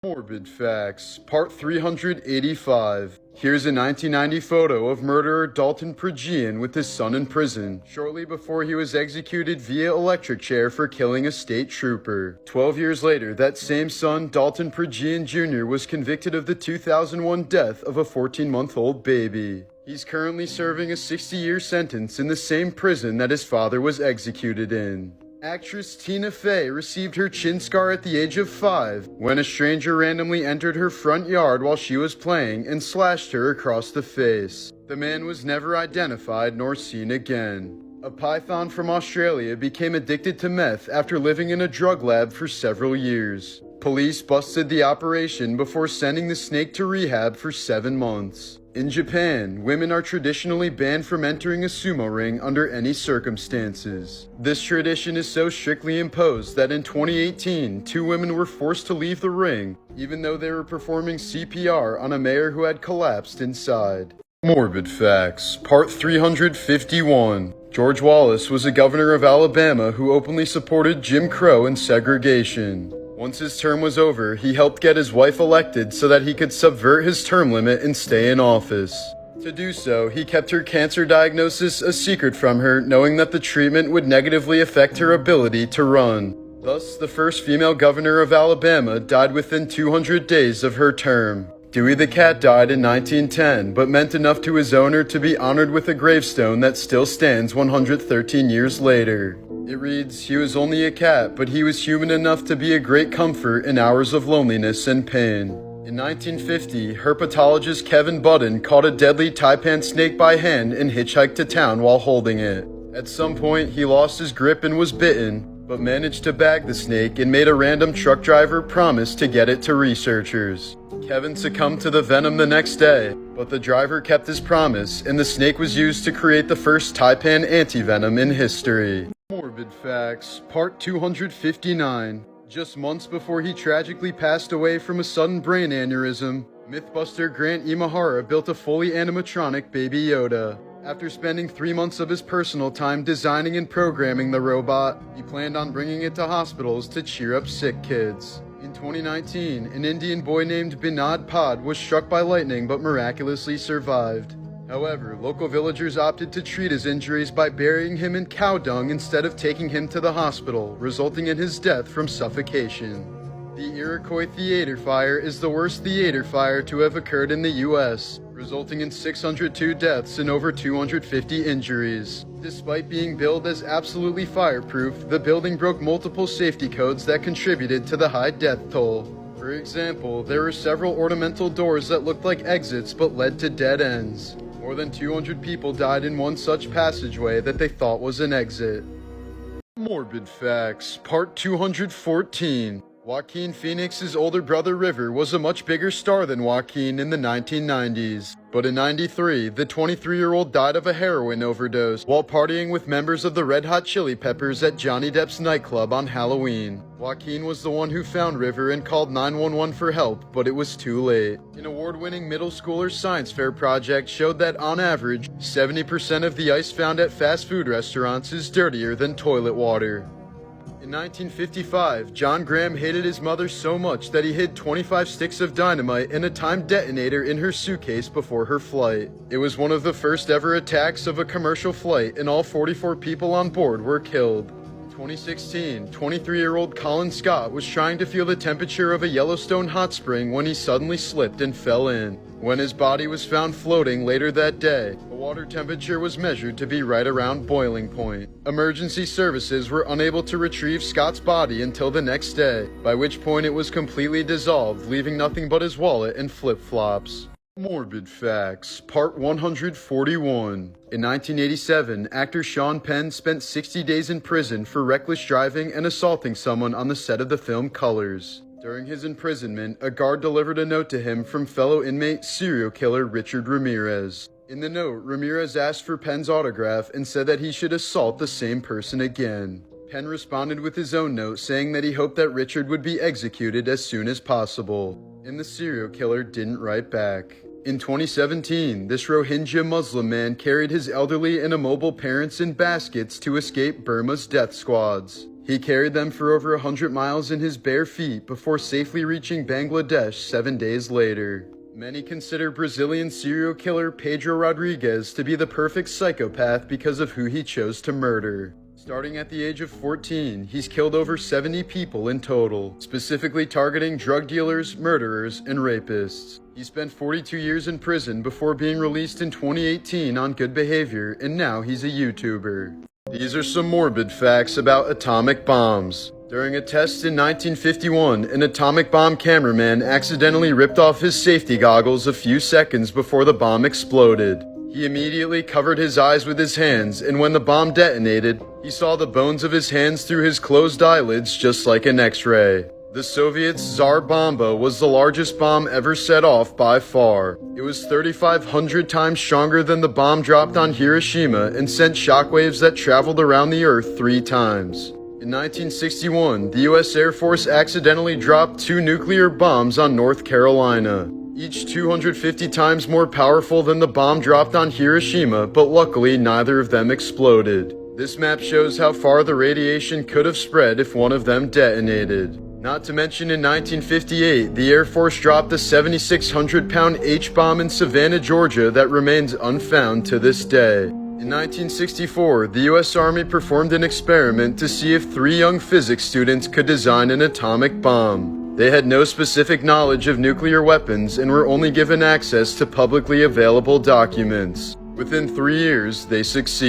Morbid Facts, Part 385. Here's a 1990 photo of murderer Dalton Prejean with his son in prison, shortly before he was executed via electric chair for killing a state trooper. 12 years later, that same son, Dalton Prejean Jr., was convicted of the 2001 death of a 14-month-old baby. He's currently serving a 60-year sentence in the same prison that his father was executed in. Actress Tina Fey received her chin scar at the age of 5 when a stranger randomly entered her front yard while she was playing and slashed her across the face. The man was never identified nor seen again. A python from Australia became addicted to meth after living in a drug lab for several years. Police busted the operation before sending the snake to rehab for 7 months. In Japan, women are traditionally banned from entering a sumo ring under any circumstances. This tradition is so strictly imposed that in 2018, 2 women were forced to leave the ring, even though they were performing CPR on a mayor who had collapsed inside. Morbid Facts, Part 351. George Wallace was a governor of Alabama who openly supported Jim Crow and segregation. Once his term was over, he helped get his wife elected so that he could subvert his term limit and stay in office. To do so, he kept her cancer diagnosis a secret from her, knowing that the treatment would negatively affect her ability to run. Thus, the first female governor of Alabama died within 200 days of her term. Dewey the cat died in 1910, but meant enough to his owner to be honored with a gravestone that still stands 113 years later. It reads, "He was only a cat, but he was human enough to be a great comfort in hours of loneliness and pain." In 1950, herpetologist Kevin Budden caught a deadly taipan snake by hand and hitchhiked to town while holding it. At some point, he lost his grip and was bitten, but managed to bag the snake and made a random truck driver promise to get it to researchers. Kevin succumbed to the venom the next day, but the driver kept his promise, and the snake was used to create the first taipan antivenom in history. Morbid Facts, Part 259. Just months before he tragically passed away from a sudden brain aneurysm, Mythbuster Grant Imahara built a fully animatronic Baby Yoda. After spending 3 months of his personal time designing and programming the robot, he planned on bringing it to hospitals to cheer up sick kids. In 2019, an Indian boy named Binod Pod was struck by lightning but miraculously survived. However, local villagers opted to treat his injuries by burying him in cow dung instead of taking him to the hospital, resulting in his death from suffocation. The Iroquois Theater Fire is the worst theater fire to have occurred in the U.S., resulting in 602 deaths and over 250 injuries. Despite being billed as absolutely fireproof, the building broke multiple safety codes that contributed to the high death toll. For example, there were several ornamental doors that looked like exits but led to dead ends. More than 200 people died in one such passageway that they thought was an exit. Morbid Facts, Part 214. Joaquin Phoenix's older brother River was a much bigger star than Joaquin in the 1990s. But in '93, the 23-year-old died of a heroin overdose while partying with members of the Red Hot Chili Peppers at Johnny Depp's nightclub on Halloween. Joaquin was the one who found River and called 911 for help, but it was too late. An award-winning middle schooler science fair project showed that on average, 70% of the ice found at fast food restaurants is dirtier than toilet water. In 1955, John Graham hated his mother so much that he hid 25 sticks of dynamite and a timed detonator in her suitcase before her flight. It was one of the first ever attacks of a commercial flight, and all 44 people on board were killed. In 2016, 23-year-old Colin Scott was trying to feel the temperature of a Yellowstone hot spring when he suddenly slipped and fell in. When his body was found floating later that day, the water temperature was measured to be right around boiling point. Emergency services were unable to retrieve Scott's body until the next day, by which point it was completely dissolved, leaving nothing but his wallet and flip-flops. Morbid Facts, Part 141. In 1987, actor Sean Penn spent 60 days in prison for reckless driving and assaulting someone on the set of the film Colors. During his imprisonment, a guard delivered a note to him from fellow inmate serial killer Richard Ramirez. In the note, Ramirez asked for Penn's autograph and said that he should assault the same person again. Penn responded with his own note saying that he hoped that Richard would be executed as soon as possible. And the serial killer didn't write back. In 2017, this Rohingya Muslim man carried his elderly and immobile parents in baskets to escape Burma's death squads. He carried them for over 100 miles in his bare feet before safely reaching Bangladesh 7 days later. Many consider Brazilian serial killer Pedro Rodrigues to be the perfect psychopath because of who he chose to murder. Starting at the age of 14, he's killed over 70 people in total, specifically targeting drug dealers, murderers, and rapists. He spent 42 years in prison before being released in 2018 on good behavior, and now he's a YouTuber. These are some morbid facts about atomic bombs. During a test in 1951, an atomic bomb cameraman accidentally ripped off his safety goggles a few seconds before the bomb exploded. He immediately covered his eyes with his hands, and when the bomb detonated, he saw the bones of his hands through his closed eyelids just like an X-ray. The Soviets' Tsar Bomba was the largest bomb ever set off by far. It was 3,500 times stronger than the bomb dropped on Hiroshima and sent shockwaves that traveled around the Earth 3 times. In 1961, the U.S. Air Force accidentally dropped 2 nuclear bombs on North Carolina, each 250 times more powerful than the bomb dropped on Hiroshima, but luckily neither of them exploded. This map shows how far the radiation could have spread if one of them detonated. Not to mention in 1958, the Air Force dropped a 7,600-pound H-bomb in Savannah, Georgia that remains unfound to this day. In 1964, the U.S. Army performed an experiment to see if 3 young physics students could design an atomic bomb. They had no specific knowledge of nuclear weapons and were only given access to publicly available documents. Within 3 years, they succeeded.